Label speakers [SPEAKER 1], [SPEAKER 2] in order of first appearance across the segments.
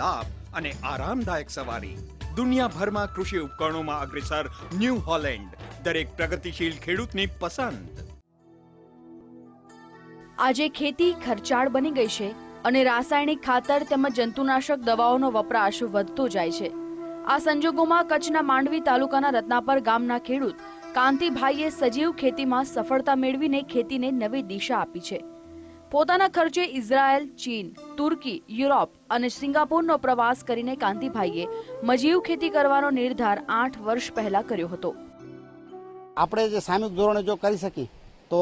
[SPEAKER 1] લાભ અને આરામદાયક સવારી. દુનિયાભરમાં કૃષિ ઉપકરણોમાં અગ્રેસર ન્યૂ હોલેન્ડ, દરેક પ્રગતિશીલ ખેડૂતની પસંદ.
[SPEAKER 2] આજે ખેતી ખર્ચાળ બની ગઈ છે અને રાસાયણિક ખાતર તેમજ જંતુનાશક દવાઓનો વપરાશ વધતો જાય છે. આ સંજોગોમાં કચ્છના માંડવી તાલુકાના રત્નાપર ગામના ખેડૂત કાંતિભાઈએ સજીવ ખેતીમાં સફળતા મેળવીને ખેતીને નવી દિશા આપી છે. પોતાના ખર્ચે ઇઝરાયલ, ચીન, તુર્કી, યુરોપ અને સિંગાપોરનો પ્રવાસ કરીને કાંતિભાઈએ મજીવ ખેતી કરવાનો નિર્ધાર 8 વર્ષ પહેલા કર્યો હતો.
[SPEAKER 3] આપણે જે સામૂહિક ધોરણે જો કરી શકી તો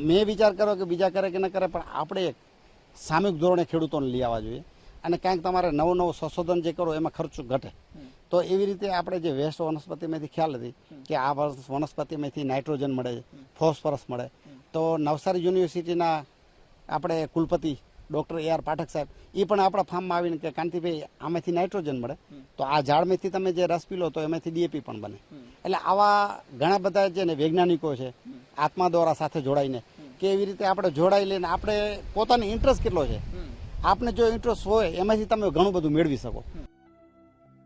[SPEAKER 3] મેં વિચાર કર્યો કે બીજા કરે કે ન કરે, પણ આપણે એક સામૂહિક ધોરણે ખેડૂતોને લઈ આવવા જોઈએ અને કાંઈક તમારે નવું સંશોધન જે કરો એમાં ખર્ચ ઘટે. તો એવી રીતે આપણે જે વેસ્ટ વનસ્પતિમાંથી ખ્યાલ હતી કે આ વનસ્પતિમાંથી નાઇટ્રોજન મળે, ફોસ્ફરસ મળે. તો નવસારી યુનિવર્સિટીના આપણે કુલપતિ ડૉક્ટર AR પાઠક સાહેબ એ પણ આપણા ફાર્મમાં આવીને કે કાંતિભાઈ આમાંથી નાઇટ્રોજન મળે, તો આ ઝાડમાંથી તમે જે રસ પી લો તો એમાંથી DAP પણ બને. એટલે આવા ઘણા બધા જે ને વૈજ્ઞાનિકો છે આત્મા દ્વારા સાથે જોડાઈને કે એવી રીતે આપણે જોડાઈ લઈને આપણે પોતાની ઇન્ટરેસ્ટ કેટલો છે, આપને જો ઇન્ટરેસ્ટ હોય એમાંથી તમે ઘણું બધું મેળવી શકો.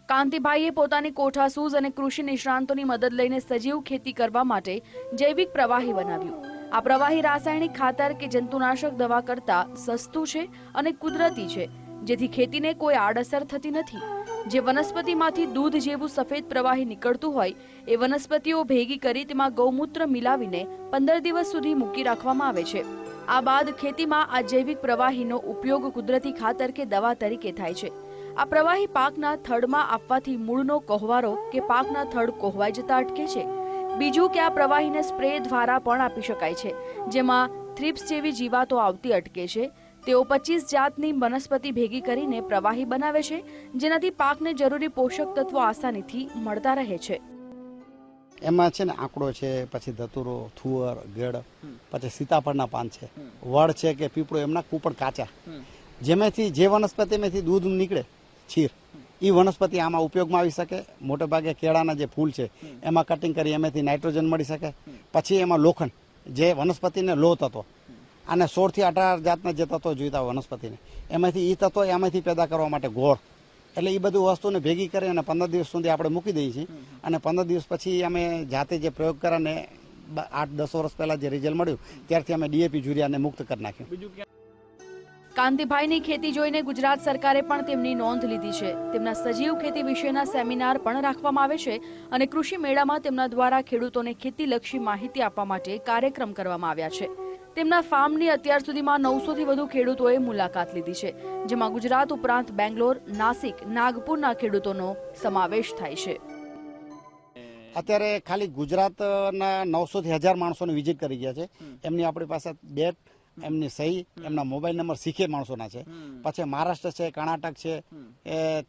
[SPEAKER 2] કાંતિભાઈએ પોતાની કોઠાસૂઝ અને કૃષિ નિષ્ણાંતોની મદદ લઈને સજીવ ખેતી કરવા માટે જૈવિક પ્રવાહી બનાવ્યું. આ પ્રવાહી રાસાયણિક ખાતર કે જંતુનાશક દવા કરતા સસ્તું છે અને કુદરતી છે, જેથી ખેતીને કોઈ આડઅસર થતી નથી. જે વનસ્પતિમાંથી દૂધ જેવું સફેદ પ્રવાહી નીકળતું હોય એ વનસ્પતિઓ ભેગી કરી તેમાં ગૌમૂત્ર મિલાવીને 15 દિવસ સુધી મૂકી રાખવામાં આવે છે. આ બાદ ખેતીમાં આ જૈવિક પ્રવાહીનો ઉપયોગ કુદરતી ખાતર કે દવા તરીકે થાય છે. આ પ્રવાહી પાકના થડમાં આપવાથી મૂળનો કોહવારો કે પાકના થડ કોહવાઈ જતા અટકે છે. બીજું કે આ પ્રવાહીને સ્પ્રે દ્વારા પણ આપી શકાય છે, જેમાં થ્રિપ્સ જેવી જીવાતો આવતી અટકે છે. તેઓ 25 જાતની વનસ્પતિ ભેગી કરીને પ્રવાહી બનાવે છે, જેનાથી પાકને જરૂરી પોષક તત્વો આસાનીથી મળતા રહે છે.
[SPEAKER 3] એમાં છે ને આંકડો છે, પછી ધતુરો, થુવર, ગેડ, પછી સીતાફળના પાન છે, વડ છે કે પીપળો, એમના કૂપણ કાચા, જેમાંથી જે વનસ્પતિમાંથી દૂધ નીકળે છીર, એ વનસ્પતિ આમાં ઉપયોગમાં આવી શકે. મોટે ભાગે કેળાના જે ફૂલ છે એમાં કટિંગ કરી એમાંથી નાઇટ્રોજન મળી શકે. પછી એમાં લોખંડ જે વનસ્પતિને લો તત્વો અને 16 થી 18 જાતના જે તત્વો જોઈતા હોય વનસ્પતિને, એમાંથી એ તત્વો એમાંથી પેદા કરવા માટે ગોળ, એટલે એ બધું વસ્તુને ભેગી કરી અને 15 દિવસ સુધી આપણે મૂકી દઈએ છીએ. અને 15 દિવસ પછી અમે જાતે જે પ્રયોગ કરીને 8-10 વર્ષ પહેલા જે રિઝલ્ટ મળ્યું ત્યારથી અમે DAP યુરિયાને મુક્ત કરી નાખ્યું.
[SPEAKER 2] કાંતિભાઈની ખેતી જોઈને ગુજરાત સરકારે પણ તેમની નોંધ લીધી છે. તેમના સજીવ ખેતી વિશેના સેમિનાર પણ રાખવામાં આવે છે અને કૃષિ મેળામાં તેમના દ્વારા ખેડૂતોને ખેતીલક્ષી માહિતી આપવા માટે કાર્યક્રમ કરવામાં આવ્યા છે. તેમના ફાર્મની અત્યાર સુધીમાં 900 થી વધુ ખેડૂતોએ મુલાકાત લીધી છે, જેમાં ગુજરાત ઉપરાંત બેંગ્લોર, નાસિક, નાગપુરના ખેડૂતોનો સમાવેશ થાય છે.
[SPEAKER 3] અત્યારે ખાલી ગુજરાતના 900 થી 1000 માણસોને વિઝિટ કરી ગયા છે. એમની આપણી પાસે ડેટ, એમની સહી, એમના મોબાઈલ નંબર શીખે માણસોના છે. પછી મહારાષ્ટ્ર છે, કર્ણાટક છે,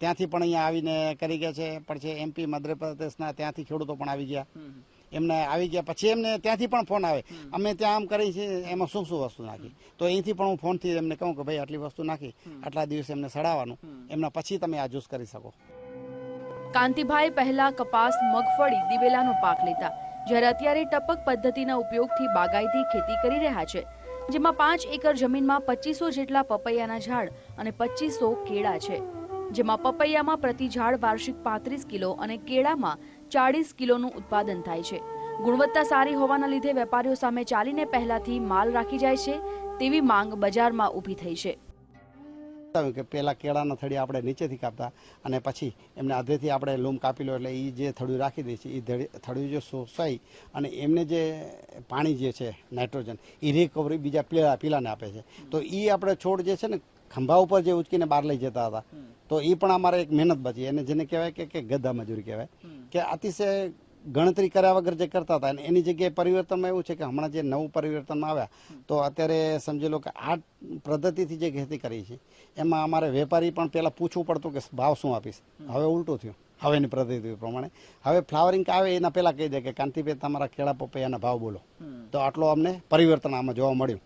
[SPEAKER 3] ત્યાંથી પણ અહીંયા આવીને કરી ગયા છે. પછી MP, મધ્યપ્રદેશના ત્યાંથી ખેડૂતો પણ આવી ગયા, એમને આવી ગયા. પછી એમને ત્યાંથી પણ ફોન આવે, અમે ત્યાં આમ કરી છે, એમાં શું શું વસ્તુ નાખી, તો અહીંથી પણ હું ફોનથી એમને કહું કે ભાઈ આટલી વસ્તુ નાખી, આટલા દિવસે એમને સડાવવાનું, એમના પછી તમે આ જ્યુસ કરી શકો.
[SPEAKER 2] કાંતિભાઈ પહેલા કપાસ, મગફળી, દિવેલાનો પાક લેતા, જ્યારે અત્યારે ટપક પદ્ધતિના ઉપયોગથી બાગાયતી ખેતી કરી રહ્યા છે, જેમાં 5 એકર જમીનમાં 2500 જેટલા પપૈયાના ઝાડ અને 2500 કેળા છે. જેમાં પપૈયામાં પ્રતિ ઝાડ વાર્ષિક 35 કિલો અને કેળામાં 40 કિલોનું ઉત્પાદન થાય છે. ગુણવત્તા સારી હોવાના લીધે વેપારીઓ સામે ચાલીને પહેલાથી માલ રાખી જાય છે તેવી માંગ બજારમાં ઊભી થઈ છે.
[SPEAKER 3] કે પેલા કેળાના થડી આપણે નીચેથી કાપતા અને પછી એમને આધેથી આપણે લૂમ કાપી લો એટલે એ જે થડું રાખી દે છે, એ થડું જે સોસાઈ અને એમને જે પાણી જે છે નાઇટ્રોજન એ રિકવરી બીજા પીલાને આપે છે. તો એ આપણે છોડ જે છે ને ખંભા ઉપર જે ઉચકીને બહાર લઈ જતા હતા, તો એ પણ અમારે એક મહેનત બચી. એને જેને કહેવાય કે ગધા મજૂરી કહેવાય, કે અતિશય ગણતરી કર્યા વગર જે કરતા હતા. એની જગ્યાએ પરિવર્તનમાં એવું છે કે હમણાં જે નવું પરિવર્તનમાં આવ્યા, તો અત્યારે સમજી લો કે આ પદ્ધતિથી જે ખેતી કરી છે એમાં અમારે વેપારી પણ પહેલાં પૂછવું પડતું કે ભાવ શું આપીશ. હવે ઉલટું થયું, હવેની પદ્ધતિ પ્રમાણે હવે ફ્લાવરિંગ આવે એના પહેલાં કહી દે કે કાંતિભાઈ તમારા કેળા પપૈયાના ભાવ બોલો. તો આટલો અમને પરિવર્તન આમાં જોવા મળ્યું.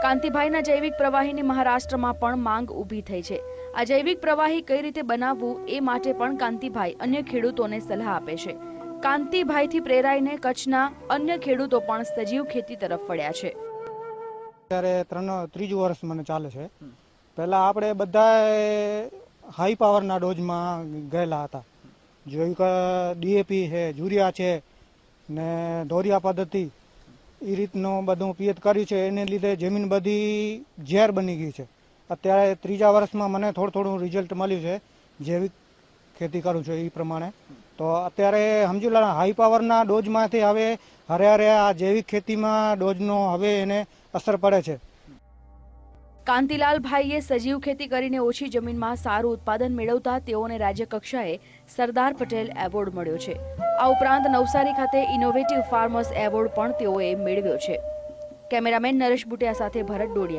[SPEAKER 2] કાંતિભાઈના જૈવિક પ્રવાહીની મહારાષ્ટ્રમાં પણ માંગ ઊભી થઈ છે. આ જૈવિક પ્રવાહી કઈ રીતે બનાવવું એ માટે પણ કાંતિભાઈ અન્ય ખેડૂતોને સલાહ આપે છે. કાંતિભાઈથી પ્રેરાઈને કચ્છના અન્ય ખેડૂતો પણ સજીવ ખેતી તરફ વળ્યા છે.
[SPEAKER 4] અત્યારે ત્રીજું વર્ષ મને ચાલે છે. પહેલા આપણે બધા હાઈ પાવરના ડોઝમાં ગયેલા હતા. જૈવિક DAP છે, યુરિયા છે ને ધોરિયા પદ્ધતિ એ રીતનું બધું પિયત કર્યું છે. એને લીધે જમીન બધી ઝેર બની ગઈ છે. અત્યારે ત્રીજા વર્ષમાં મને થોડું રિઝલ્ટ મળ્યું છે. જૈવિક ખેતી કરું છું એ પ્રમાણે. તો અત્યારે સમજી લો હાઈ પાવરના ડોઝમાંથી હવે હરે આ જૈવિક ખેતીમાં ડોઝનો હવે એને અસર પડે છે.
[SPEAKER 2] કાંતિલાલભાઈએ સજીવ ખેતી કરીને ઓછી જમીનમાં સારું ઉત્પાદન મેળવતા તેઓને રાજ્ય કક્ષાએ સરદાર પટેલ એવોર્ડ મળ્યો છે. આ ઉપરાંત નવસારી ખાતે ઇનોવેટિવ ફાર્મર્સ એવોર્ડ પણ તેઓએ મેળવ્યો છે. કેમેરામેન નરેશ બુટિયા સાથે ભરત ડોડિયા.